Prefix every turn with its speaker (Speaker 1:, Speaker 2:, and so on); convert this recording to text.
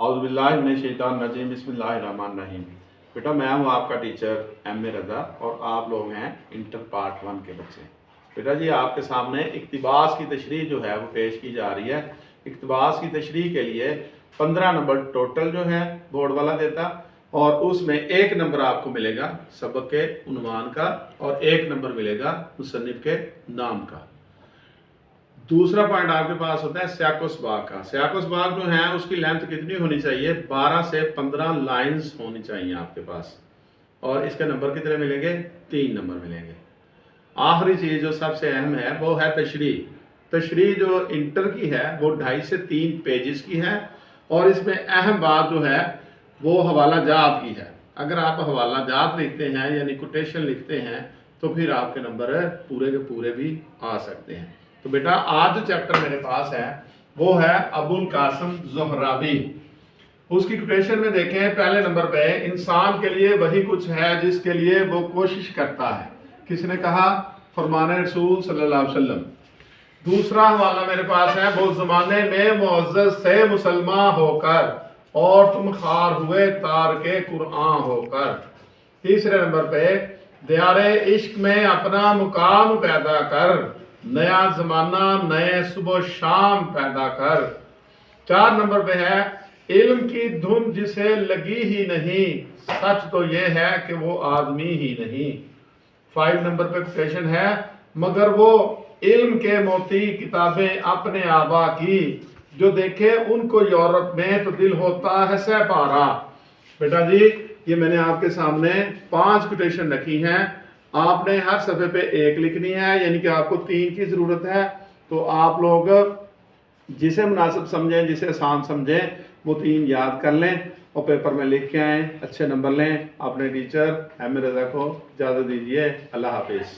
Speaker 1: औज़ुबिल्लाहिमिनश्शैतानिर्रजीम बिस्मिल्लाहिर्रहमानिर्रहीम। बेटा मैं हूँ आपका टीचर एम ए रज़ा और आप लोग हैं इंटर पार्ट 1 के बच्चे। बेटा जी आपके सामने इक्तिबास की तशरीह जो है वो पेश की जा रही है। इक्तिबास की तशरीह के लिए 15 नंबर टोटल जो है बोर्ड वाला देता और उसमें 1 नंबर आपको मिलेगा सबक के उन्वान का और 1 नंबर मिलेगा मुसन्निफ के नाम का। दूसरा पॉइंट आपके पास होता है सियाक़-ओ-सबाक़ का। सियाक़-ओ-सबाक़ जो है उसकी लेंथ कितनी होनी चाहिए? 12 से 15 लाइंस होनी चाहिए आपके पास और इसके नंबर कितने मिलेंगे? 3 नंबर मिलेंगे। आखिरी चीज़ जो सबसे अहम है वो है तशरीह। तशरीह जो इंटर की है वो 2.5 से 3 पेजेस की है और इसमें अहम बात जो है वो हवाला जात की है। अगर आप हवाला जात लिखते हैं यानी कोटेशन लिखते हैं तो फिर आपके नंबर पूरे के पूरे भी आ सकते हैं। तो बेटा आज जो चैप्टर मेरे पास है वो है अबुल कासिम ज़ोहराबी। उसकी कोटेशन में देखें पहले नंबर पे, इंसान के लिए वही कुछ है जिसके लिए वो कोशिश करता है। किसने कहा? फरमाने रसूल सल्लल्लाहु अलैहि वसल्लम। दूसरा हवाला मेरे पास है, वो ज़माने में मुअज़्ज़ज़ से मुसलमान होकर और तुम खार हुए तार के कुरान होकर। तीसरे नंबर पे, दियारे इश्क में अपना मुकाम पैदा कर, नया ज़माना नए सुबह शाम पैदा कर। 4 नंबर पे है, इल्म की धुन जिसे लगी ही नहीं, सच तो ये है कि वो आदमी ही नहीं। 5 नंबर पे क्वेश्चन है, मगर वो इल्म के मोती किताबें अपने आबा की, जो देखे उनको यूरोप में तो दिल होता है सहपारा। बेटा जी ये मैंने आपके सामने 5 कोटेशन रखी हैं। आपने हर सफ़े पे 1 लिखनी है यानी कि आपको 3 की ज़रूरत है। तो आप लोग जिसे मुनासिब समझें, जिसे आसान समझें वो 3 याद कर लें और पेपर में लिख के आएँ, अच्छे नंबर लें। अपने टीचर एम ए रज़ा को इजाज़त दीजिए। अल्लाह हाफिज़।